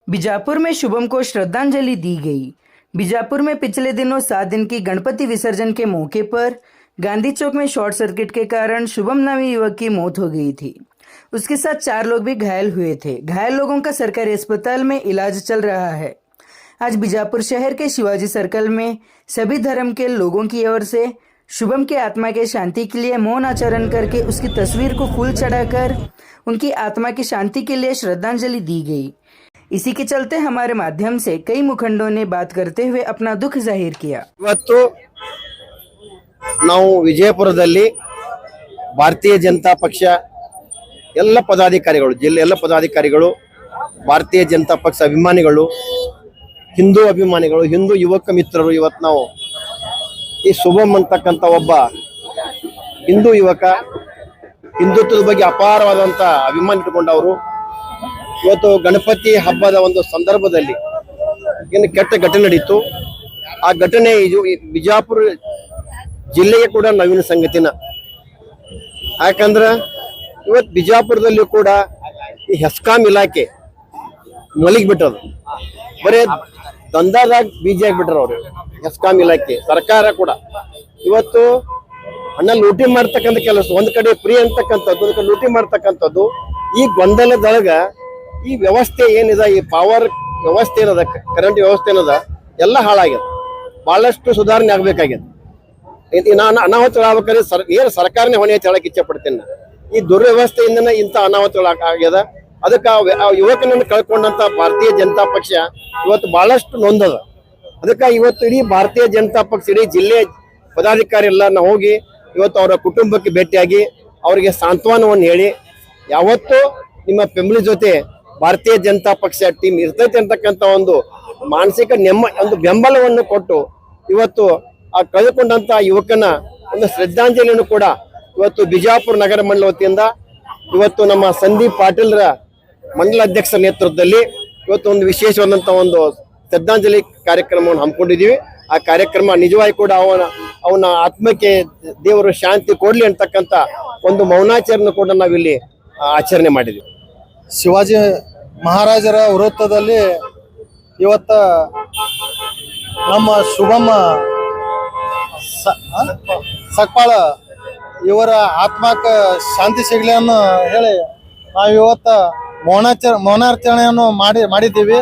बीजापुर में शुभम को श्रद्धांजलि दी गई। बीजापुर में पिछले दिनों 7 दिन की गणपति विसर्जन के मौके पर गांधी चौक में शॉर्ट सर्किट के कारण शुभम नामी युवक की मौत हो गई थी। उसके साथ 4 लोग भी घायल हुए थे। घायल लोगों का सरकारी अस्पताल में इलाज चल रहा है। आज बीजापुर शहर के शिवाजी सर्कल में सभी धर्म के लोगों की ओर से शुभम के आत्मा के शांति के लिए मौन आचरण करके उसकी तस्वीर को फूल चढ़ाकर उनकी आत्मा की शांति के लिए श्रद्धांजलि दी गई। इसी के चलते हमारे माध्यम से कई मुखंडों ने बात करते हुए अपना दुख जाहिर किया। ಇವತ್ತು ನಾವು ವಿಜಯಪುರದಲ್ಲಿ ಭಾರತೀಯ ಜನತಾ ಪಕ್ಷ ಎಲ್ಲ ಪದಾಧಿಕಾರಿಗಳು ಜಿಲ್ಲೆ ಎಲ್ಲ ಪದಾಧಿಕಾರಿಗಳು ಭಾರತೀಯ ಜನತಾ ಪಕ್ಷ ಅಭಿಮಾನಿಗಳು ಹಿಂದೂ ಅಭಿಮಾನಿಗಳು ಹಿಂದೂ ಯುವಕ ಮಿತ್ರರು ಇವತ್ತು ನಾವು ಈ ಶುಭಂ ಅಂತಕ್ಕಂಥ ಒಬ್ಬ ಹಿಂದೂ ಯುವಕ ಹಿಂದುತ್ವದ ಬಗ್ಗೆ ಅಪಾರವಾದಂತ ಅಭಿಮಾನ ಇಟ್ಟುಕೊಂಡವರು ಇವತ್ತು ಗಣಪತಿ ಹಬ್ಬದ ಒಂದು ಸಂದರ್ಭದಲ್ಲಿ ಏನು ಕೆಟ್ಟ ಘಟನೆ ನಡೀತು। ಆ ಘಟನೆ ಇದು ಬಿಜಾಪುರ ಜಿಲ್ಲೆಗೆ ಕೂಡ ನವೀನ ಸಂಗತಿನ, ಯಾಕಂದ್ರೆ ಇವತ್ತು ಬಿಜಾಪುರದಲ್ಲಿ ಕೂಡ ಈ ಹೆಸ್ಕಾಂ ಇಲಾಖೆ ಮಲಗಿಬಿಟ್ಟದು, ಬರೇ ದಂಧದಾಗ ಬೀಜ ಆಗಿಬಿಟ್ರ ಅವರು ಹೆಸ್ಕಾಂ ಇಲಾಖೆ ಸರ್ಕಾರ ಕೂಡ ಇವತ್ತು ಹಣ ಲೂಟಿ ಮಾಡ್ತಕ್ಕಂಥ ಕೆಲಸ, ಒಂದ್ ಕಡೆ ಫ್ರೀ ಅಂತಕ್ಕಂಥದ್ದು, ಒಂದ್ ಕಡೆ ಲೂಟಿ ಮಾಡ್ತಕ್ಕಂಥದ್ದು, ಈ ಗೊಂದಲದೊಳಗ ಈ ವ್ಯವಸ್ಥೆ ಏನಿದೆ, ಈ ಪವರ್ ವ್ಯವಸ್ಥೆ ಏನದ, ಕರೆಂಟ್ ವ್ಯವಸ್ಥೆ ಏನದ ಎಲ್ಲ ಹಾಳಾಗ್ಯದ, ಬಹಳಷ್ಟು ಸುಧಾರಣೆ ಆಗ್ಬೇಕಾಗ್ಯದ। ನಾನು ಅನಾಹುತಗಳಾಗಬೇಕಾದ್ರೆ ಏನು ಸರ್ಕಾರನೇ ಹೊಣೆ ಅಂತ ಹೇಳಕ್ ಇಚ್ಛೆ ಪಡ್ತೇನೆ। ಈ ದುರ್ವ್ಯವಸ್ಥೆಯಿಂದನೇ ಇಂಥ ಅನಾಹುತಗಳು ಆಗ್ಯದ। ಅದಕ್ಕೆ ಆ ಯುವಕನನ್ನು ಕಳ್ಕೊಂಡಂತ ಭಾರತೀಯ ಜನತಾ ಪಕ್ಷ ಇವತ್ತು ಬಹಳಷ್ಟು ನೊಂದದ। ಅದಕ್ಕೆ ಇವತ್ತು ಇಡೀ ಭಾರತೀಯ ಜನತಾ ಪಕ್ಷ ಇಡೀ ಜಿಲ್ಲೆ ಪದಾಧಿಕಾರಿ ಎಲ್ಲ ನಾವು ಹೋಗಿ ಇವತ್ತು ಅವರ ಕುಟುಂಬಕ್ಕೆ ಭೇಟಿಯಾಗಿ ಅವರಿಗೆ ಸಾಂತ್ವನವನ್ನು ಹೇಳಿ, ಯಾವತ್ತೂ ನಿಮ್ಮ ಫ್ಯಾಮಿಲಿ ಜೊತೆ ಭಾರತೀಯ ಜನತಾ ಪಕ್ಷ ಟೀಮ್ ಇರ್ತೈತೆ ಅಂತಕ್ಕಂಥ ಒಂದು ಮಾನಸಿಕ ಒಂದು ಬೆಂಬಲವನ್ನು ಕೊಟ್ಟು ಇವತ್ತು ಆ ಕಳೆದುಕೊಂಡಂತ ಯುವಕನ ಒಂದು ಶ್ರದ್ಧಾಂಜಲಿಯನ್ನು ಕೂಡ ಇವತ್ತು ಬಿಜಾಪುರ ನಗರ ಮಂಡಲ ವತಿಯಿಂದ ಇವತ್ತು ನಮ್ಮ ಸಂದೀಪ್ ಪಾಟೀಲ್ರ ಮಂಡಲ ಅಧ್ಯಕ್ಷರ ನೇತೃತ್ವದಲ್ಲಿ ಇವತ್ತು ಒಂದು ವಿಶೇಷವಾದಂತ ಒಂದು ಶ್ರದ್ಧಾಂಜಲಿ ಕಾರ್ಯಕ್ರಮವನ್ನು ಹಮ್ಮಿಕೊಂಡಿದ್ದೀವಿ। ಆ ಕಾರ್ಯಕ್ರಮ ನಿಜವಾಗಿ ಕೂಡ ಅವನ ಆತ್ಮಕ್ಕೆ ದೇವರು ಶಾಂತಿ ಕೊಡ್ಲಿ ಅಂತಕ್ಕಂಥ ಒಂದು ಮೌನಾಚರಣೆ ಕೂಡ ನಾವಿಲ್ಲಿ ಆಚರಣೆ ಮಾಡಿದ್ವಿ। ಶಿವಾಜಿ ಮಹಾರಾಜರ ವೃತ್ತದಲ್ಲಿ ಇವತ್ತ ನಮ್ಮ ಶುಭಮ್ಮ ಸಕ್ಪಾಳ ಇವರ ಆತ್ಮಕ್ಕೆ ಶಾಂತಿ ಸಿಗಲಿ ಅನ್ನೋ ಹೇಳಿ ನಾವು ಇವತ್ತ ಮೌನಾಚರಣೆಯನ್ನು ಮಾಡಿದ್ದೀವಿ।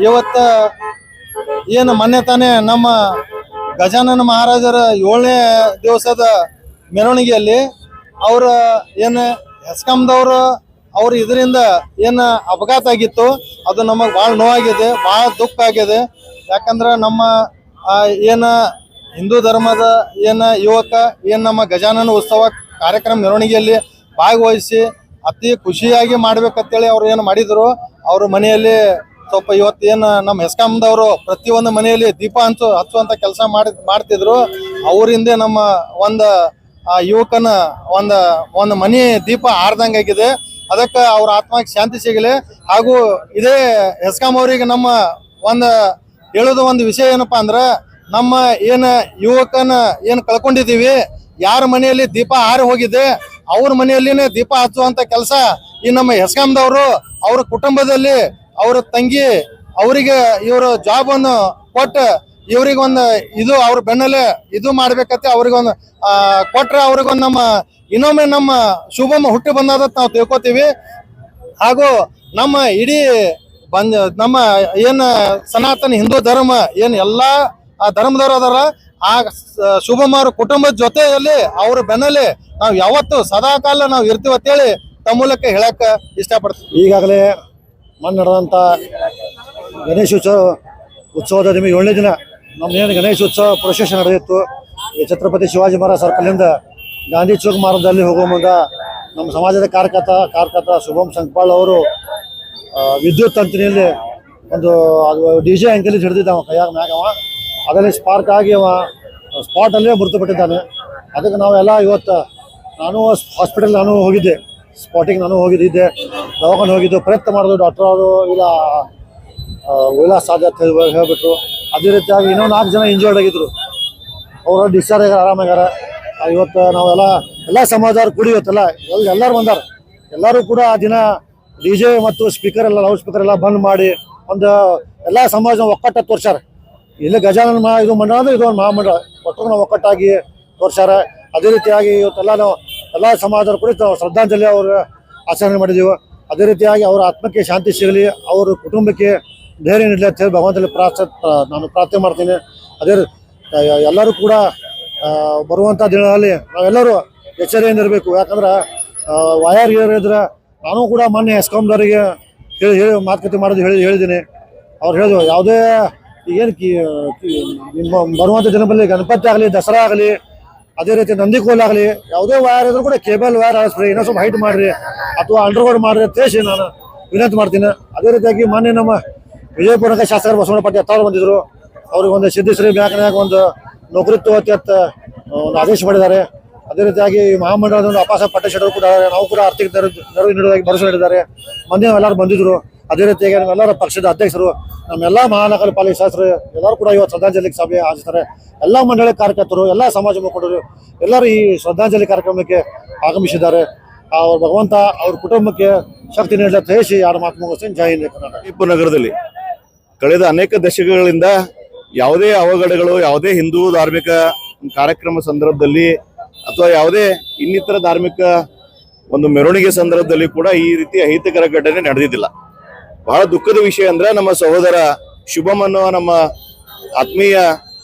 ಇವತ್ತ ಏನು ಮೊನ್ನೆ ತಾನೇ ನಮ್ಮ ಗಜಾನನ ಮಹಾರಾಜರ 7ನೇ ದಿವಸದ ಮೆರವಣಿಗೆಯಲ್ಲಿ ಅವರ ಏನು ಹೆಸ್ಕಾಂದವರು ಅವ್ರು ಇದರಿಂದ ಏನು ಅಪಘಾತ ಆಗಿತ್ತು, ಅದು ನಮಗೆ ಭಾಳ ನೋವಾಗಿದೆ, ಭಾಳ ದುಃಖ ಆಗಿದೆ। ಯಾಕಂದ್ರೆ ನಮ್ಮ ಏನು ಹಿಂದೂ ಧರ್ಮದ ಏನು ಯುವಕ ಏನು ನಮ್ಮ ಗಜಾನನ ಉತ್ಸವ ಕಾರ್ಯಕ್ರಮ ಮೆರವಣಿಗೆಯಲ್ಲಿ ಭಾಗವಹಿಸಿ ಅತಿ ಖುಷಿಯಾಗಿ ಮಾಡ್ಬೇಕಂತೇಳಿ ಅವ್ರು ಏನು ಮಾಡಿದ್ರು, ಅವ್ರ ಮನೆಯಲ್ಲಿ ಸ್ವಲ್ಪ ಇವತ್ತು ಏನು ನಮ್ಮ ಹೆಸ್ಕಾಂದವರು ಪ್ರತಿಯೊಂದು ಮನೆಯಲ್ಲಿ ದೀಪ ಹಚ್ಚುವಂತ ಕೆಲಸ ಮಾಡ್ತಿದ್ರು। ಅವರಿಂದ ನಮ್ಮ ಒಂದು ಯುವಕನ ಒಂದು ಮನೆ ದೀಪ ಆರ್ದಂಗಾಗಿದೆ। ಅದಕ್ಕೆ ಅವ್ರ ಆತ್ಮಕ್ಕೆ ಶಾಂತಿ ಸಿಗಲಿ। ಹಾಗೂ ಇದೇ ಹೆಸ್ಕಾಂ ಅವರಿಗೆ ನಮ್ಮ ಹೇಳೋದು ಒಂದು ವಿಷಯ ಏನಪ್ಪಾ ಅಂದ್ರೆ, ನಮ್ಮ ಏನು ಯುವಕನ ಏನು ಕಳ್ಕೊಂಡಿದ್ದೀವಿ, ಯಾರ ಮನೆಯಲ್ಲಿ ದೀಪ ಆರಿ ಹೋಗಿದೆ ಅವ್ರ ಮನೆಯಲ್ಲಿನೇ ದೀಪ ಹಚ್ಚುವಂತ ಕೆಲಸ ಈ ನಮ್ಮ ಹೆಸ್ಕಾಂದವರು ಅವ್ರ ಕುಟುಂಬದಲ್ಲಿ ಅವ್ರ ತಂಗಿ ಅವರಿಗೆ ಇವರು ಜಾಬ್ ಅನ್ನು ಕೊಟ್ಟು ಇವ್ರಿಗೊಂದು ಇದು ಅವ್ರ ಬೆನ್ನಲ್ಲೇ ಇದು ಮಾಡ್ಬೇಕಂತೆ ಅವ್ರಿಗೊಂದು ಕೊಟ್ರೆ ಅವ್ರಿಗೊಂದು ಇನ್ನೊಮ್ಮೆ ನಮ್ಮ ಶುಭಮ ಹುಟ್ಟಿ ಬಂದಾದ ನಾವು ತಿಳ್ಕೊತೀವಿ। ಹಾಗೂ ನಮ್ಮ ಇಡೀ ನಮ್ಮ ಏನು ಸನಾತನ ಹಿಂದೂ ಧರ್ಮ ಏನು ಎಲ್ಲಾ ಧರ್ಮದವರು ಅದಾರ, ಆ ಶುಭಮ್ ಅವ್ರ ಕುಟುಂಬದ ಜೊತೆಯಲ್ಲಿ ಅವ್ರ ಬೆನ್ನಲ್ಲೇ ನಾವು ಯಾವತ್ತು ಸದಾಕಾಲ ನಾವು ಇರ್ತೀವಿ ಅಂತೇಳಿ ತಮ್ಮ ಮೂಲಕ ಹೇಳಕ್ ಇಷ್ಟಪಡ್ತೀವಿ। ಈಗಾಗಲೇ ಮೊನ್ನೆ ನಡೆದಂಥ ಉತ್ಸವದ ನಿಮಗೆ 7ನೇ ದಿನ ನಮ್ದೇನು ಗಣೇಶೋತ್ಸವ ಪ್ರೊಸೆಷನ್ ನಡೆದಿತ್ತು। ಈ ಛತ್ರಪತಿ ಶಿವಾಜಿ ಮಹಾರಾಜ್ ಸರ್ಕಲ್ನಿಂದ ಗಾಂಧಿ ಚೌಕ್ ಮಾರ್ಗದಲ್ಲಿ ಹೋಗುವ ಮುಂದ ನಮ್ಮ ಸಮಾಜದ ಕಾರ್ಯಕರ್ತ ಶುಭಂ ಸಂಕ್ಪಾಳ್ ಅವರು ವಿದ್ಯುತ್ ತಂತಿನಲ್ಲಿ ಒಂದು DJ ಅಂಕಲಿ ಹಿಡಿದಿದ್ದ ಕೈಯಾಗ ಮ್ಯಾಗವ, ಅದರಲ್ಲಿ ಸ್ಪಾರ್ಕ್ ಆಗಿ ಅವ ಸ್ಪಾಟಲ್ಲೇ ಮೃತಪಟ್ಟಿದ್ದಾನೆ। ಅದಕ್ಕೆ ನಾವೆಲ್ಲ ಇವತ್ತು ನಾನು ಹಾಸ್ಪಿಟಲ್ ಹೋಗಿದ್ದೆ, ಸ್ಪಾಟಿಗೆ ಹೋಗಿದ್ದೆ, ದವಾಖಾನೆ ಹೋಗಿದ್ದು, ಪ್ರಯತ್ನ ಮಾಡಿದ್ರು, ಡಾಕ್ಟರ್ ಅವರು ಇಲ್ಲ ಸಾಧ್ಯತೆ ಹೇಳ್ಬಿಟ್ರು। ಅದೇ ರೀತಿಯಾಗಿ ಇನ್ನೂ 4 ಜನ ಇಂಜರ್ಡ್ ಆಗಿದ್ರು, ಅವರು ಡಿಸ್ಚಾರ್ಜ್ ಆಗಿ ಆರಾಮಾಗ್ಯಾರ। ಇವತ್ತು ನಾವೆಲ್ಲ ಸಮಾಜದವ್ರು ಕೂಡಿ ಇವತ್ತೆಲ್ಲ ಎಲ್ಲರೂ ಬಂದಾರ, ಎಲ್ಲರೂ ಕೂಡ ಆ ದಿನ DJ ಮತ್ತು ಸ್ಪೀಕರ್ ಎಲ್ಲ ಲೌಡ್ ಸ್ಪೀಕರ್ ಎಲ್ಲ ಬಂದ್ ಮಾಡಿ ಒಂದು ಎಲ್ಲಾ ಸಮಾಜ ಒಕ್ಕಟ್ಟ ತೋರ್ಸ್ಯಾರ. ಇಲ್ಲಿ ಗಜಾನನ ಇದು ಮಂಡಳ ಅಂದ್ರೆ ಇದು ಒಂದು ಮಹಾಮಂಡಳ ಒಟ್ಟು ನಾವು ಒಕ್ಕಟ್ಟಾಗಿ ತೋರ್ಸ್ಯಾರ. ಅದೇ ರೀತಿಯಾಗಿ ಇವತ್ತೆಲ್ಲ ನಾವು ಎಲ್ಲಾ ಸಮಾಜದ ಕುರಿತು ಶ್ರದ್ಧಾಂಜಲಿ ಅವರು ಆಚರಣೆ ಮಾಡಿದೀವಿ. ಅದೇ ರೀತಿಯಾಗಿ ಅವರ ಆತ್ಮಕ್ಕೆ ಶಾಂತಿ ಸಿಗಲಿ, ಅವ್ರ ಕುಟುಂಬಕ್ಕೆ ಧೈರ್ಯ ನೀಡಲಿ ಅಂತ ಹೇಳಿ ಭಗವಂತನಲ್ಲಿ ನಾನು ಪ್ರಾರ್ಥನೆ ಮಾಡ್ತೀನಿ. ಅದೇ ಎಲ್ಲರೂ ಕೂಡ ಬರುವಂಥ ದಿನಗಳಲ್ಲಿ ನಾವೆಲ್ಲರೂ ಎಚ್ಚರಿಕೆಯಿಂದ ಇರಬೇಕು. ಯಾಕಂದ್ರೆ ವಯರ್ ಇದ್ರೆ ನಾನು ಕೂಡ ಮೊನ್ನೆ ಎಸ್ಕಾಂದವರಿಗೆ ಹೇಳಿ ಮಾತುಕತೆ ಮಾಡೋದು ಹೇಳಿದ್ದೀನಿ. ಅವ್ರು ಹೇಳಿದ್ರು ಯಾವುದೇ ಏನು ಬರುವಂಥ ದಿನದಲ್ಲಿ ಗಣಪತಿ ಆಗಲಿ, ದಸರಾ ಆಗಲಿ, ಅದೇ ರೀತಿ ನಂದಿಕೋಲ್ ಆಗಲಿ, ಯಾವುದೇ ವಯರ್ ಇದ್ರೂ ಕೂಡ ಕೇಬಲ್ ವಯರ್ ಅಳಿಸ್ರಿ, ಇನ್ನೂ ಸ್ವಲ್ಪ ಹೈಟ್ ಮಾಡಿರಿ ಅಥವಾ ಅಂಡರ್ಗ್ರೌಂಡ್ ಮಾಡಿರಿ ಅಂತ ಹೇಳಿ ನಾನು ವಿನಂತಿ ಮಾಡ್ತೀನಿ. ಅದೇ ರೀತಿಯಾಗಿ ಮೊನ್ನೆ ನಮ್ಮ ವಿಜಯಪುರಕ್ಕೆ ಶಾಸಕರು ಬಸವಣ್ಣ ಪಾಟೀಲ್ ಹತ್ತಾರು ಬಂದಿದ್ರು. ಅವ್ರಿಗೆ ಒಂದು ಸಿದ್ಧಶ್ರೀ ಬ್ಯಾಂಕ್ನಾಗ ಒಂದು ನೌಕರಿ ತಗೋತಿ ಅಂತ ಒಂದು ಆದೇಶ ಮಾಡಿದ್ದಾರೆ. ಅದೇ ರೀತಿಯಾಗಿ ಮಹಾಮಂಡಳದ ಒಂದು ಅಪಾಸ ಪಟ್ಟೇಶ್ವರರು ಕೂಡ ನಾವು ಕೂಡ ಆರ್ಥಿಕ ನೆರವು ನೀಡುವುದಾಗಿ ಭರವಸೆ ನೀಡಿದ್ದಾರೆ. ಮಂದಿ ಎಲ್ಲರೂ ಬಂದಿದ್ರು. ಅದೇ ರೀತಿಯಾಗಿ ನಮ್ಮೆಲ್ಲರ ಪಕ್ಷದ ಅಧ್ಯಕ್ಷರು, ನಮ್ಮೆಲ್ಲ ಮಹಾನಗರ ಪಾಲಿಕೆ ಶಾಸಕರು ಎಲ್ಲರೂ ಕೂಡ ಇವತ್ತು ಶ್ರದ್ಧಾಂಜಲಿ ಸಭೆ ಆಚರಿಸ್ತಾರೆ. ಎಲ್ಲ ಮಂಡಳಿ ಕಾರ್ಯಕರ್ತರು, ಎಲ್ಲ ಸಮಾಜ ಮುಖಂಡರು ಎಲ್ಲರೂ ಈ ಶ್ರದ್ಧಾಂಜಲಿ ಕಾರ್ಯಕ್ರಮಕ್ಕೆ ಆಗಮಿಸಿದ್ದಾರೆ. ಅವ್ರ ಭಗವಂತ ಅವ್ರ ಕುಟುಂಬಕ್ಕೆ ಶಕ್ತಿ ನೀಡಲಿ ತಿಳಿಸಿ ಯಾರ ಮಾತು ಮುಗಿಸ್ತೀನಿ. ಜೈ ಹಿಂದ್ ಕರ್ನಾಟಕ. ವಿಜಯಪುರ ನಗರದಲ್ಲಿ ಕಳೆದ ಅನೇಕ ದಶಕಗಳಿಂದ ಯಾವುದೇ ಅವಘಡಗಳು, ಯಾವುದೇ ಹಿಂದೂ ಧಾರ್ಮಿಕ ಕಾರ್ಯಕ್ರಮ ಸಂದರ್ಭದಲ್ಲಿ ಅಥವಾ ಯಾವುದೇ ಇನ್ನಿತರ ಧಾರ್ಮಿಕ ಒಂದು ಮೆರವಣಿಗೆ ಸಂದರ್ಭದಲ್ಲಿ ಕೂಡ ಈ ರೀತಿ ಅಹಿತಕರ ಘಟನೆ ನಡೆದಿದ್ದಿಲ್ಲ. ಬಹಳ ದುಃಖದ ವಿಷಯ ಅಂದ್ರೆ ನಮ್ಮ ಸಹೋದರ ಶುಭಮ್ ಅನ್ನುವ ನಮ್ಮ ಆತ್ಮೀಯ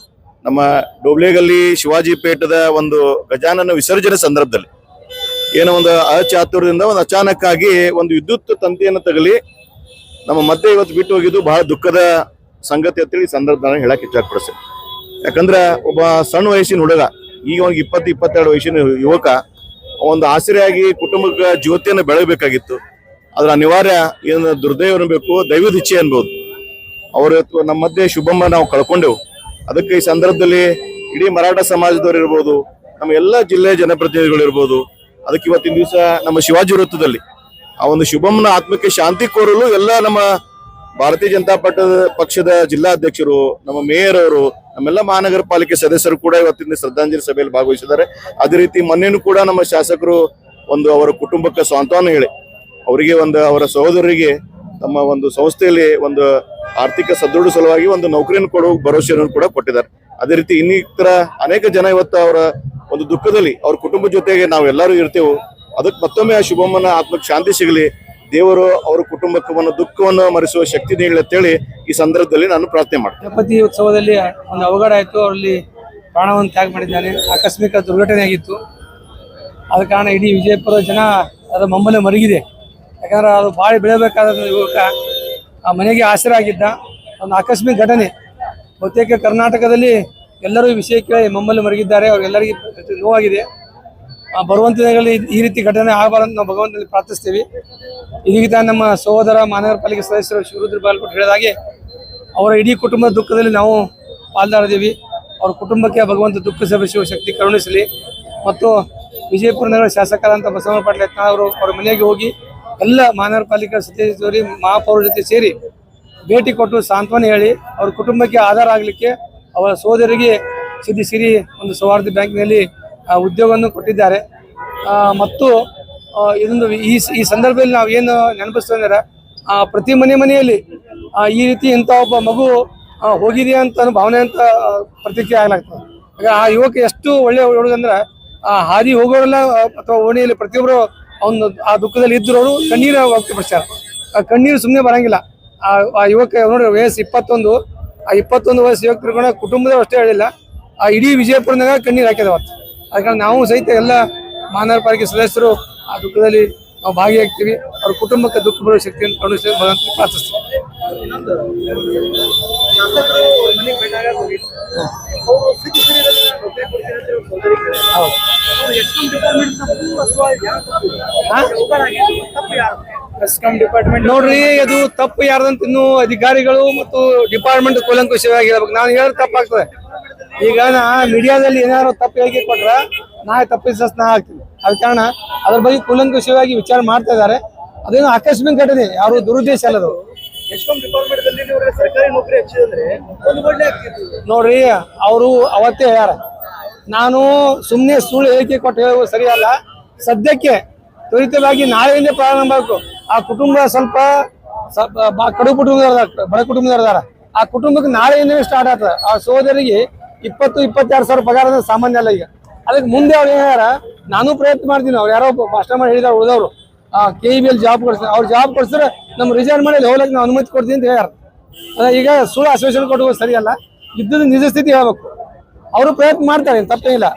ನಮ್ಮ ಡೋಬ್ಲೇಗಲ್ಲಿ ಶಿವಾಜಿ ಪೇಟದ ಒಂದು ಗಜಾನನ ವಿಸರ್ಜನೆ ಸಂದರ್ಭದಲ್ಲಿ ಏನೋ ಒಂದು ಅಚಾತುರ್ಯದಿಂದ ಒಂದು ಅಚಾನಕ್ ಆಗಿ ಒಂದು ವಿದ್ಯುತ್ ತಂತಿಯನ್ನು ತಗಲಿ ನಮ್ಮ ಮಧ್ಯೆ ಇವತ್ತು ಬಿಟ್ಟು ಹೋಗಿದ್ದು ಬಹಳ ದುಃಖದ ಸಂಗತಿ ಅಂತೇಳಿ ಸಂದರ್ಭದಲ್ಲಿ ಹೇಳಕ್ ಇಷ್ಟಪಡಿಸ್ತೇನೆ. ಯಾಕಂದ್ರೆ ಒಬ್ಬ ಸಣ್ಣ ವಯಸ್ಸಿನ ಹುಡುಗ, ಈಗ ಒಂದು 20-22 ವಯಸ್ಸಿನ ಯುವಕ ಒಂದು ಆಸರೆಯಾಗಿ ಕುಟುಂಬಕ್ಕೆ ಜ್ಯೋತಿಯನ್ನು ಬೆಳಗಬೇಕಾಗಿತ್ತು. ಅದ್ರ ಅನಿವಾರ್ಯ ಏನು ದುರ್ದೈವ ಅನ್ಬೇಕು, ದೈವದ ಇಚ್ಛೆ ಅನ್ಬೋದು. ಅವ್ರ ನಮ್ಮ ಮಧ್ಯೆ ಶುಭಮ್ಮ ನಾವು ಕಳ್ಕೊಂಡೆವು. ಅದಕ್ಕೆ ಈ ಸಂದರ್ಭದಲ್ಲಿ ಇಡೀ ಮರಾಠ ಸಮಾಜದವ್ರು ಇರ್ಬೋದು, ನಮ್ಮ ಎಲ್ಲ ಜಿಲ್ಲೆಯ ಜನಪ್ರತಿನಿಧಿಗಳು ಇರ್ಬೋದು, ಅದಕ್ಕೆ ಇವತ್ತಿನ ದಿವಸ ನಮ್ಮ ಶಿವಾಜಿ ವೃತ್ತದಲ್ಲಿ ಆ ಒಂದು ಶುಭಮ್ನ ಆತ್ಮಕ್ಕೆ ಶಾಂತಿ ಕೋರಲು ಎಲ್ಲ ನಮ್ಮ ಭಾರತೀಯ ಜನತಾ ಪಕ್ಷದ ಜಿಲ್ಲಾಧ್ಯಕ್ಷರು, ನಮ್ಮ ಮೇಯರ್ ಅವರು, ನಮ್ಮೆಲ್ಲ ಮಹಾನಗರ ಪಾಲಿಕೆ ಸದಸ್ಯರು ಕೂಡ ಇವತ್ತಿನ ಶ್ರದ್ಧಾಂಜಲಿ ಸಭೆಯಲ್ಲಿ ಭಾಗವಹಿಸಿದ್ದಾರೆ. ಅದೇ ರೀತಿ ಮೊನ್ನೆನೂ ಕೂಡ ನಮ್ಮ ಶಾಸಕರು ಒಂದು ಅವರ ಕುಟುಂಬಕ್ಕೆ ಸಾಂತ್ವನ ಹೇಳಿ ಅವರಿಗೆ ಒಂದು ಅವರ ಸಹೋದರರಿಗೆ ತಮ್ಮ ಒಂದು ಸಂಸ್ಥೆಯಲ್ಲಿ ಒಂದು ಆರ್ಥಿಕ ಸದೃಢ ಸಲುವಾಗಿ ಒಂದು ನೌಕರಿಯನ್ನು ಕೊಡುವ ಭರವಸೆಯನ್ನು ಕೂಡ ಕೊಟ್ಟಿದ್ದಾರೆ. ಅದೇ ರೀತಿ ಇನ್ನಿತರ ಅನೇಕ ಜನ ಇವತ್ತು ಅವರ ಒಂದು ದುಃಖದಲ್ಲಿ ಅವ್ರ ಕುಟುಂಬ ಜೊತೆಗೆ ನಾವೆಲ್ಲರೂ ಇರ್ತೇವೆ. ಅದಕ್ಕೆ ಮತ್ತೊಮ್ಮೆ ಆ ಶುಭಮ್ಮನ ಆತ್ಮಕ್ಕೆ ಶಾಂತಿ ಸಿಗಲಿ, ದೇವರು ಅವರ ಕುಟುಂಬಕ್ಕೆ ಒಂದು ದುಃಖವನ್ನು ಮರೆಸುವ ಶಕ್ತಿ ನೀಡಲಿ ಅಂತೇಳಿ ಈ ಸಂದರ್ಭದಲ್ಲಿ ನಾನು ಪ್ರಾರ್ಥನೆ ಮಾಡ್ತೇನೆ. ಗಣಪತಿ ಉತ್ಸವದಲ್ಲಿ ಒಂದು ಅವಘಡ ಆಯಿತು, ಅವರಲ್ಲಿ ಪ್ರಾಣವನ್ನು ತ್ಯಾಗ ಮಾಡಿದ್ದಾನೆ. ಆಕಸ್ಮಿಕ ದುರ್ಘಟನೆ ಆಗಿತ್ತು. ಆದ ಕಾರಣ ಇಡೀ ವಿಜಯಪುರ ಜನ ಅದರ ಮಮ್ಮಲೆ ಮರುಗಿದೆ. ಯಾಕಂದ್ರೆ ಅದು ಭಾಳ ಬೆಳೆಯಬೇಕಾದ ಯುವಕ, ಆ ಮನೆಗೆ ಆಸರೆ ಆಗಿದ್ದ. ಒಂದು ಆಕಸ್ಮಿಕ ಘಟನೆ. ಬಹುತೇಕ ಕರ್ನಾಟಕದಲ್ಲಿ ಎಲ್ಲರೂ ಈ ವಿಷಯ ಕೇಳಿ ಮಮ್ಮಲ್ಲಿ ಮರುಗಿದ್ದಾರೆ. ಅವ್ರಿಗೆಲ್ಲರಿಗೂ ನೋವಾಗಿದೆ. ಬರುವಂತ ದಿನಗಳಲ್ಲಿ ಈ ರೀತಿ ಘಟನೆ ಆಗಬಾರಂತ ನಾವು ಭಗವಂತನಲ್ಲಿ ಪ್ರಾರ್ಥಿಸ್ತೀವಿ. ಇದೀಗ ನಮ್ಮ ಸಹೋದರ ಮಹಾನಗರ ಪಾಲಿಕೆ ಸದಸ್ಯರು ಶಿವರುದ್ರ ಬಾಲ್ಕೋಟ್ ಹೇಳಿದಾಗೆ ಅವರ ಇಡೀ ಕುಟುಂಬದ ದುಃಖದಲ್ಲಿ ನಾವು ಪಾಲ್ದಾರಿದ್ದೀವಿ. ಅವ್ರ ಕುಟುಂಬಕ್ಕೆ ಭಗವಂತ ದುಃಖ ಸಹಿಸುವ ಶಕ್ತಿ ಕರುಣಿಸಲಿ. ಮತ್ತು ವಿಜಯಪುರ ನಗರ ಶಾಸಕರಾದಂಥ ಬಸವಣ್ಣ ಪಾಟೀಲ್ ಯತ್ನಾಳ್ ಅವರು ಅವರ ಮನೆಗೆ ಹೋಗಿ ಎಲ್ಲ ಮಹಾನಗರ ಪಾಲಿಕೆ ಸದಸ್ಯರು, ಮಹಾಪೌರ ಜೊತೆ ಸೇರಿ ಭೇಟಿ ಕೊಟ್ಟು ಸಾಂತ್ವನ ಹೇಳಿ ಅವ್ರ ಕುಟುಂಬಕ್ಕೆ ಆಧಾರ ಆಗಲಿಕ್ಕೆ ಅವರ ಸಹೋದರಿಗೆ ಸಿರಿ ಒಂದು ಸೌಹಾರ್ದ ಬ್ಯಾಂಕ್ನಲ್ಲಿ ಉದ್ಯೋಗವನ್ನು ಕೊಟ್ಟಿದ್ದಾರೆ. ಮತ್ತು ಇದೊಂದು ಈ ಸಂದರ್ಭದಲ್ಲಿ ನಾವು ಏನು ನೆನಪಿಸ್ತೇವೆ ಅಂದರೆ ಪ್ರತಿ ಮನೆಯಲ್ಲಿ ಈ ರೀತಿ ಇಂಥ ಒಬ್ಬ ಮಗು ಹೋಗಿದೆ ಅಂತ ಭಾವನೆ ಅಂತ ಪ್ರತಿಕ್ರಿಯೆ ಆಗ್ಲಾಗ್ತದೆ. ಈಗ ಆ ಯುವಕ ಎಷ್ಟು ಒಳ್ಳೆಯ ಹುಡುಗಂದ್ರೆ ಹಾದಿ ಹೋಗೋರೆಲ್ಲ ಅಥವಾ ಓಣಿಯಲ್ಲಿ ಪ್ರತಿಯೊಬ್ಬರು ಅವನು ಆ ದುಃಖದಲ್ಲಿ ಇದ್ದವರು ಕಣ್ಣೀರು ವ್ಯಕ್ತಪಡಿಸ್ಯಾರ. ಆ ಕಣ್ಣೀರು ಸುಮ್ಮನೆ ಬರಂಗಿಲ್ಲ. ಆ ಯುವಕ ನೋಡ್ರಿ ವಯಸ್ಸು 21. ಆ 21 ವಯಸ್ಸು ಯುವಕರು ಕೂಡ ಕುಟುಂಬದವ್ರು ಅಷ್ಟೇ ಹೇಳಿಲ್ಲ, ಆ ಇಡೀ ವಿಜಯಪುರದಾಗ ಕಣ್ಣೀರು ಹಾಕಿದ ಅವತ್ತು. ಅದಕ್ಕೆ ನಾವು ಸಹಿತ ಎಲ್ಲ ಮಹಾನಗರ ಪಾಲಿಕೆ ಸದಸ್ಯರು ಆ ದುಃಖದಲ್ಲಿ ನಾವು ಭಾಗಿಯಾಗ್ತೀವಿ. ಅವ್ರ ಕುಟುಂಬಕ್ಕೆ ದುಃಖ ಬರುವ ಶಕ್ತಿಯನ್ನು ಕರುಣಿಸಿ ಭಗವಂತ ಪ್ರಾರ್ಥಿಸ್ತೀವಿ. ನೋಡ್ರಿ, ಅದು ತಪ್ಪು ಯಾರ್ದಂತ ಇನ್ನು ಅಧಿಕಾರಿಗಳು ಮತ್ತು ಡಿಪಾರ್ಟ್ಮೆಂಟ್ ಕೂಲಂಕುಷವಾಗಿ ಹೇಳ್ಬೇಕು. ನಾನು ಹೇಳೋದು ತಪ್ಪಾಗ್ತದೆ. ಈಗ ನಾ ಮೀಡಿಯಾದಲ್ಲಿ ಏನಾದ್ರು ತಪ್ಪು ಹೇಳಿಕೆ ಕೊಟ್ರ ನಾ ತಪ್ಪಿಸ ನಾ ಆಗ್ತೀನಿ. ಅದ ಕಾರಣ ಅದ್ರ ಬಗ್ಗೆ ಕೂಲಂಕುಷವಾಗಿ ವಿಚಾರ ಮಾಡ್ತಾ ಇದ್ದಾರೆ. ಅದೇನು ಆಕಸ್ಮಿಕ ಘಟನೆ, ಯಾರು ದುರುದ್ದೇಶ ಅಲ್ಲದು. ನೋಡ್ರಿ, ಅವರು ಅವತ್ತೇ ಹೇಳ್ಯಾರ, ನಾನು ಸುಮ್ಮನೆ ಸುಳ್ಳು ಹೇಳಿಕೆ ಕೊಟ್ಟು ಹೇಳುವುದು ಸರಿಯಲ್ಲ. ಸದ್ಯಕ್ಕೆ ತ್ವರಿತವಾಗಿ ನಾಳೆಯಿಂದ ಪ್ರಾರಂಭ ಆಗಬೇಕು. ಆ ಕುಟುಂಬ ಸ್ವಲ್ಪ ಕಡು ಕುಟುಂಬದವ್ರ ಬಡ ಕುಟುಂಬದವ್ರದಾರ. ಆ ಕುಟುಂಬಕ್ಕೆ ನಾಳೆಯಿಂದ ಸ್ಟಾರ್ಟ್ ಆಗ್ತದೆ. ಆ ಸೋದರಿಗೆ 20-22 ಸಾವಿರ ಪಗಾರ ಸಾಮಾನ್ಯ ಅಲ್ಲ ಈಗ. ಅದಕ್ಕೆ ಮುಂದೆ ಅವ್ರು ಏನಾರ ನಾನು ಪ್ರಯತ್ನ ಮಾಡ್ತೀನಿ. ಅವ್ರು ಯಾರೋ ಮಾಸ್ಟರ್ ಮಾಡಿ ಹೇಳಿದಾರೆ ಉಳಿದವರು KEB ಜಾಬ್ ಕೊಡ್ತಾರೆ. ಅವ್ರು ಜಾಬ್ ಕೊಡ್ಸಿದ್ರೆ ನಮ್ಮ ರಿಸೈನ್ ಮಾಡಿ ಹೋಗ್ಲಿಕ್ಕೆ ನಾವು ಅನುಮತಿ ಕೊಡ್ತೀನಿ ಅಂತ ಹೇಳ್ಯಾರ. ಈಗ ಸುಳ್ಳು ಅಸೋಸಿಯೇಷನ್ ಕೊಟ್ಟು ಸರಿಯಲ್ಲ, ಇದ್ದದ ನಿಜ ಸ್ಥಿತಿ ಹೇಳ್ಬೇಕು. ಅವರು ಪ್ರಯತ್ನ ಮಾಡ್ತಾರೆ, ತಪ್ಪೇನಿಲ್ಲ.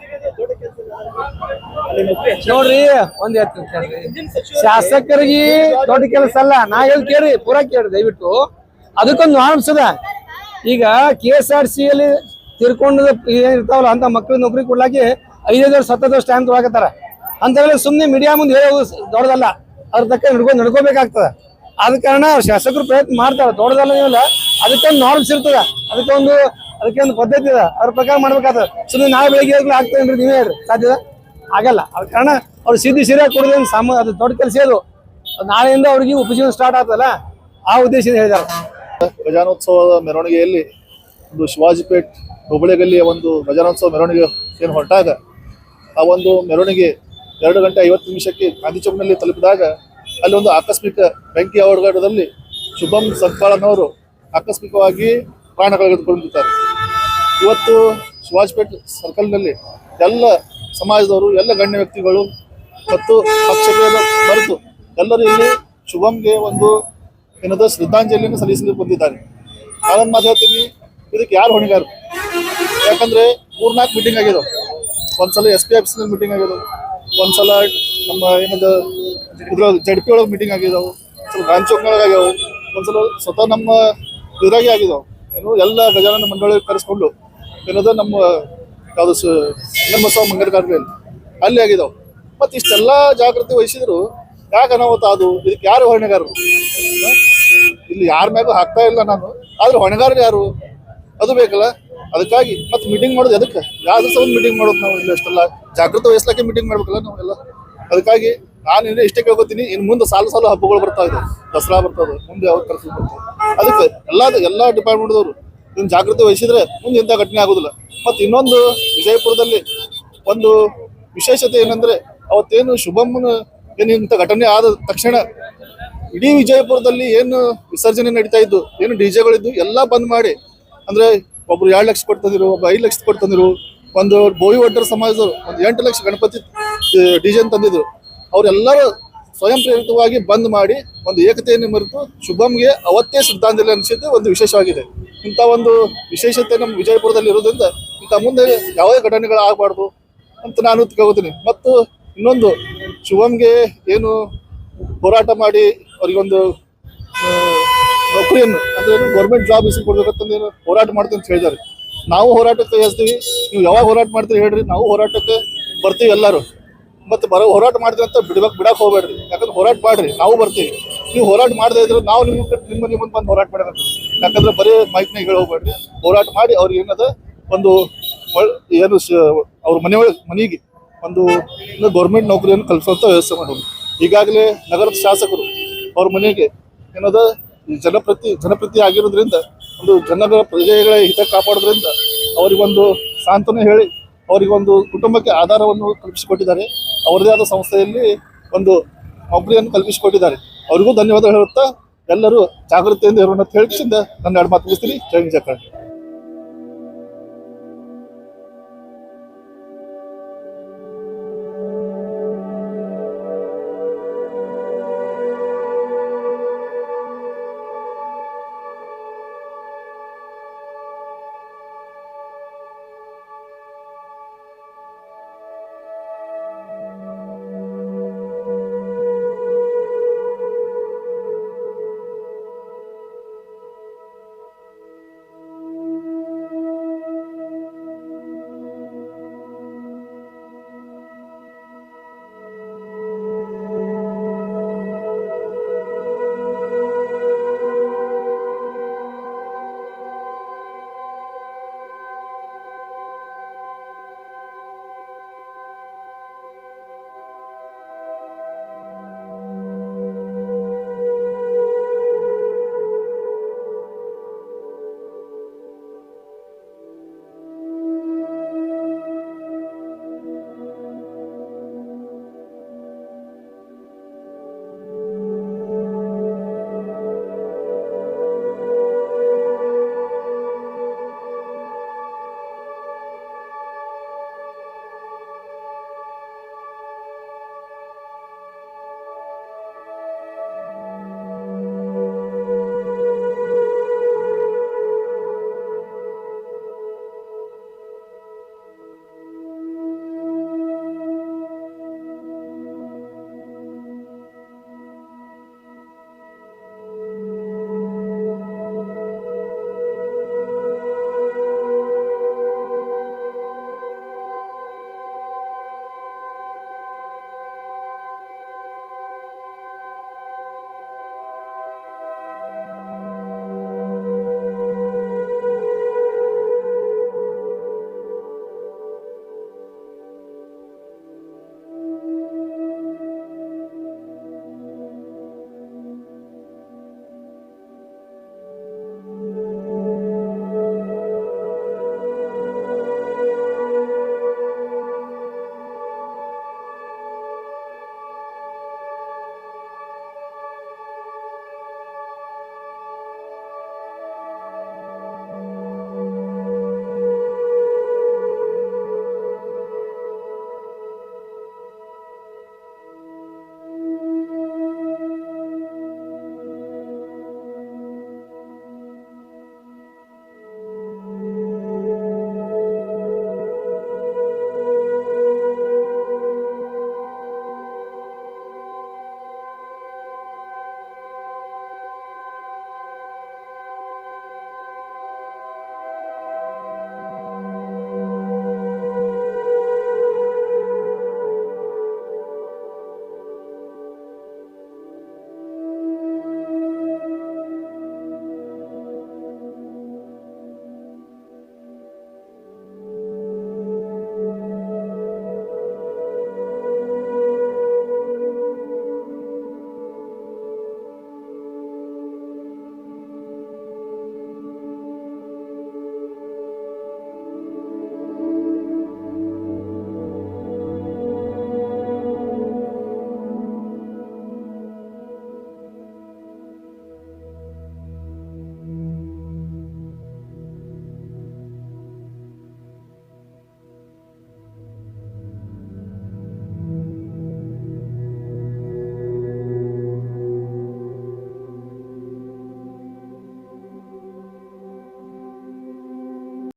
ನೋಡ್ರಿ ಒಂದ್ ಹೇಳ್ತೀನಿ, ಶಾಸಕರಿಗೆ ದೊಡ್ಡ ಕೆಲಸ ಅಲ್ಲ. ನಾ ಹೇಳಿ ಕೇಳ್ರಿ, ಪೂರಾ ಕೇಳ್ರಿ ದಯವಿಟ್ಟು. ಅದಕ್ಕೊಂದು ನಾರ್ಮ್ಸ್ ಅದ. ಈಗ KSRTC ಅಲ್ಲಿ ತಿರ್ಕೊಂಡು ಏನಿರ್ತಾವಲ್ಲ ಅಂತ ಮಕ್ಳಿಗೆ ನೌಕರಿ ಕೊಡ್ಲಾಕಿ 5 ವರ್ಷ 7 ವರ್ಷ ಟೈಮ್ ತೊಗೊಳಕತ್ತಾರ. ಅಂತವೆಲ್ಲ ಸುಮ್ಮನೆ ಮೀಡಿಯಾ ಮುಂದೆ ಹೇಳೋದು ದೊಡ್ಡದಲ್ಲ. ಅದ್ರ ತಕ್ಕ ನಡ್ಕೋಬೇಕಾಗ್ತದ. ಆದ ಕಾರಣ ಶಾಸಕರು ಪ್ರಯತ್ನ ಮಾಡ್ತಾರೆ, ದೊಡ್ಡದಲ್ಲ ನೀವಲ್ಲ. ಅದಕ್ಕೊಂದು ನಾರ್ಮ್ಸ್ ಇರ್ತದ, ಅದಕ್ಕೆ ಒಂದು ಪದ್ಧತಿ ಅದ, ಅದ್ರ ಪ್ರಕಾರ ಮಾಡ್ಬೇಕಾಗ್ತದೆ. ಸುಮ್ಮನೆ ನಾಳೆ ಬೆಳಿಗ್ಗೆ ಆಗ್ತದೆ ನೀವೇ ಹೇಳ್ರಿ, ಸಾಧ್ಯದ ಆಗಲ್ಲ. ಅದ ಕಾರಣ ಅವ್ರು ಸೀರಿಯಾಗಿ ಕೊಡೋದೇನು ಅದು ದೊಡ್ಡ ಕೆಲಸ. ಅದು ನಾಳೆಯಿಂದ ಅವ್ರಿಗೆ ಉಪಜೀವನ ಸ್ಟಾರ್ಟ್ ಆಗ್ತದಲ್ಲ, ಆ ಉದ್ದೇಶದಿಂದ ಹೇಳಿದಾರೆ. ಗಜಾನೋತ್ಸವದ ಮೆರವಣಿಗೆಯಲ್ಲಿ ಒಂದು ಶಿವಾಜಿಪೇಟ್ ಹುಬ್ಬಳ್ಳಿ ಗಲ್ಲಿಯ ಒಂದು ಗಜಾನೋತ್ಸವ ಮೆರವಣಿಗೆ ಏನು ಹೊರಟಾಗ, ಆ ಒಂದು ಮೆರವಣಿಗೆ 2:50 ಗಾಂಧಿ ಚೌಕ್ನಲ್ಲಿ ತಲುಪಿದಾಗ ಅಲ್ಲಿ ಒಂದು ಆಕಸ್ಮಿಕ ಬೆಂಕಿ ಅವಘಡದಲ್ಲಿ ಶುಭಂ ಸಂಕ್ಪಾಳನವರು ಆಕಸ್ಮಿಕವಾಗಿ ಪ್ರಾಣ ಕಳೆದುಕೊಂಡಿದ್ದಾರೆ. ಇವತ್ತು ಶಿವಾಜಿಪೇಟ್ ಸರ್ಕಲ್ನಲ್ಲಿ ಎಲ್ಲ ಸಮಾಜದವರು, ಎಲ್ಲ ಗಣ್ಯ ವ್ಯಕ್ತಿಗಳು ಮತ್ತು ಪಕ್ಷಭೇದ ಮರೆತು ಎಲ್ಲರೂ ಇಲ್ಲಿ ಶುಭಂಗೆ ಒಂದು ಏನದ ಶ್ರದ್ಧಾಂಜಲಿಯನ್ನು ಸಲ್ಲಿಸಲು ಬಂದಿದ್ದಾರೆ. ನಾನೊಂದು ಮಾತು ಹೇಳ್ತೀನಿ, ಇದಕ್ಕೆ ಯಾರು ಹೊಣೆಗಾರರು? ಯಾಕಂದ್ರೆ 3-4 ಮೀಟಿಂಗ್ ಆಗಿದಾವೆ. ಒಂದ್ಸಲ SP ಆಫೀಸ್ನಲ್ಲಿ ಮೀಟಿಂಗ್ ಆಗಿದಾವೆ, ಒಂದ್ಸಲ ನಮ್ಮ ಏನದ ZP ಒಳಗೆ ಮೀಟಿಂಗ್ ಆಗಿದಾವೆ, ಒಂದ್ಸಲ ಗಾಂಧಿ ಚೌಕ್ನೊಳಗೆ ಆಗ್ಯಾವ, ಒಂದ್ಸಲ ಸ್ವತಃ ನಮ್ಮ ಇದ್ರಾಗೆ ಆಗಿದಾವೆ. ಏನು ಎಲ್ಲ ಗಜಾನನ ಮಂಡಳಿ ಕರೆಸ್ಕೊಂಡು ಏನದ ನಮ್ಮ ಯಾವುದು ಸಂಗಮಬಸವ ಮಂಗಲಕಾರ್ಯಲ್ಲಿ ಅಲ್ಲಿ ಆಗಿದಾವೆ. ಮತ್ತು ಇಷ್ಟೆಲ್ಲ ಜಾಗೃತಿ ವಹಿಸಿದ್ರು ಯಾಕೆ ಅನಾಹುತ ಅದು? ಇದಕ್ಕೆ ಯಾರು ಹೊಣೆಗಾರರು? ಇಲ್ಲಿ ಯಾರ ಮ್ಯಾಗೂ ಹಾಕ್ತಾ ಇಲ್ಲ ನಾನು, ಆದ್ರೆ ಹೊಣೆಗಾರರು ಯಾರು ಅದು ಬೇಕಲ್ಲ. ಅದಕ್ಕಾಗಿ ಮತ್ತೆ ಮೀಟಿಂಗ್ ಮಾಡೋದು ಎದಕ್ಕೆ? ಯಾವ್ದು ಸಹ ಒಂದು ಮೀಟಿಂಗ್ ಮಾಡೋದು ನಾವು ಇಲ್ಲಿ ಅಷ್ಟೆಲ್ಲ ಜಾಗೃತಿ ವಹಿಸ್ಲಿಕ್ಕೆ ಮೀಟಿಂಗ್ ಮಾಡ್ಬೇಕಲ್ಲ ನಾವೆಲ್ಲ. ಅದಕ್ಕಾಗಿ ನಾನು ಇನ್ನೇ ಇಷ್ಟೇ ಕೇಳ್ಕೊತೀನಿ, ಇನ್ನು ಮುಂದೆ ಸಾಲು ಹಬ್ಬಗಳು ಬರ್ತಾ ಇದೆ, ದಸರಾ ಬರ್ತದೆ, ಮುಂದೆ ಯಾವ್ದು ಕರ್ಫ್ಯೂ ಬರ್ತದೆ. ಅದಕ್ಕೆ ಎಲ್ಲ ಡಿಪಾರ್ಟ್ಮೆಂಟ್ದವರು ಇದನ್ನ ಜಾಗೃತಿ ವಹಿಸಿದ್ರೆ ಮುಂದೆ ಇಂಥ ಘಟನೆ ಆಗೋದಿಲ್ಲ. ಮತ್ತು ಇನ್ನೊಂದು ವಿಜಯಪುರದಲ್ಲಿ ಒಂದು ವಿಶೇಷತೆ ಏನಂದ್ರೆ, ಅವತ್ತೇನು ಶುಭಮ್ಮನ ಏನು ಇಂಥ ಘಟನೆ ಆದ ತಕ್ಷಣ ಇಡೀ ವಿಜಯಪುರದಲ್ಲಿ ಏನು ವಿಸರ್ಜನೆ ನಡೀತಾ ಇದ್ದು, ಏನು DJಗಳಿದ್ದು ಎಲ್ಲ ಬಂದ್ ಮಾಡಿ, ಅಂದ್ರೆ ಒಬ್ರು 2 ಲಕ್ಷ ಕೊಡ್ತಂದಿರು, ಒಬ್ಬ 5 ಲಕ್ಷ ಕೊಡ್ತಂದಿರು, ಒಂದು ಬೋವಿ ಒಡ್ಡರ ಸಮಾಜದವರು ಒಂದು 8 ಲಕ್ಷ ಗಣಪತಿ DJ ತಂದಿದ್ರು. ಅವರೆಲ್ಲರೂ ಸ್ವಯಂ ಪ್ರೇರಿತವಾಗಿ ಬಂದ್ ಮಾಡಿ ಒಂದು ಏಕತೆಯನ್ನು ಮರೆತು ಶುಭಂಗೆ ಅವತ್ತೇ ಶ್ರದ್ಧಾಂಜಲಿ ಅನಿಸಿದ್ದು ಒಂದು ವಿಶೇಷವಾಗಿದೆ. ಇಂಥ ಒಂದು ವಿಶೇಷತೆ ನಮ್ಮ ವಿಜಯಪುರದಲ್ಲಿ ಇರೋದ್ರಿಂದ ಇಂಥ ಮುಂದೆ ಯಾವುದೇ ಘಟನೆಗಳು ಆಗಬಾರ್ದು ಅಂತ ನಾನು ತಿಳ್ಕೊತೀನಿ. ಮತ್ತು ಇನ್ನೊಂದು, ಶುಭಂಗೆ ಏನು ಹೋರಾಟ ಮಾಡಿ ಅವರಿಗೊಂದು ನೌಕರಿಯನ್ನು ಅಂದ್ರೆ ಗೌರ್ಮೆಂಟ್ ಜಾಬ್ ಇಸ್ಕೊಂಡು ಕೊಡ್ಬೇಕಂತಂದು ಏನು ಹೋರಾಟ ಮಾಡ್ತೀವಿ ಅಂತ ಹೇಳಿದ್ದಾರೆ. ನಾವು ಹೋರಾಟಕ್ಕೆ ಹೇಳ್ತೀವಿ, ನೀವು ಯಾವಾಗ ಹೋರಾಟ ಮಾಡ್ತೀರಿ ಹೇಳ್ರಿ, ನಾವು ಹೋರಾಟಕ್ಕೆ ಬರ್ತೀವಿ ಎಲ್ಲರೂ. ಮತ್ತು ಹೋರಾಟ ಮಾಡ್ತೀವಿ ಅಂತ ಬಿಡಕ್ಕೆ ಹೋಗ್ಬೇಡ್ರಿ, ಯಾಕಂದ್ರೆ ಹೋರಾಟ ಮಾಡ್ರಿ, ನಾವು ಬರ್ತೀವಿ. ನೀವು ಹೋರಾಟ ಮಾಡದೇ ಇದ್ರೆ ನಾವು ನಿಮ್ಮ ಬಂದು ಹೋರಾಟ ಮಾಡಬೇಕು. ಯಾಕಂದ್ರೆ ಬರೀ ಮೈಕ್ನಾಗ ಹೇಳಿ ಹೋಗ್ಬೇಡ್ರಿ, ಹೋರಾಟ ಮಾಡಿ ಅವ್ರಿಗೆ ಏನದ ಒಂದು ಏನು ಅವ್ರ ಮನೆಗೆ ಒಂದು ಗೌರ್ಮೆಂಟ್ ನೌಕರಿಯನ್ನು ಕಲ್ಪಿಸುವಂತ ವ್ಯವಸ್ಥೆ ಮಾಡೋದು. ಈಗಾಗಲೇ ನಗರದ ಶಾಸಕರು ಅವ್ರ ಮನೆಗೆ ಏನದ ಜನಪ್ರತಿ ಆಗಿರೋದ್ರಿಂದ, ಒಂದು ಜನರ ಪ್ರಜೆಗಳ ಹಿತ ಕಾಪಾಡೋದ್ರಿಂದ ಅವರಿಗೊಂದು ಸಾಂತ್ವನ ಹೇಳಿ ಅವರಿಗೊಂದು ಕುಟುಂಬಕ್ಕೆ ಆಧಾರವನ್ನು ಕಲ್ಪಿಸಿಕೊಟ್ಟಿದ್ದಾರೆ. ಅವರದೇ ಆದ ಸಂಸ್ಥೆಯಲ್ಲಿ ಒಂದು ನೌಕರಿಯನ್ನು ಕಲ್ಪಿಸಿಕೊಟ್ಟಿದ್ದಾರೆ. ಅವರಿಗೂ ಧನ್ಯವಾದ ಹೇಳುತ್ತಾ ಎಲ್ಲರೂ ಜಾಗೃತಿಯಿಂದ ಇರೋಣ ಅಂತ ಹೇಳಿಸಿಂದ ನನ್ನ 2 ಮಾತು ಮುಗಿಸ್ತೀನಿ. ಜೈ ವಿಜಯಕರ್.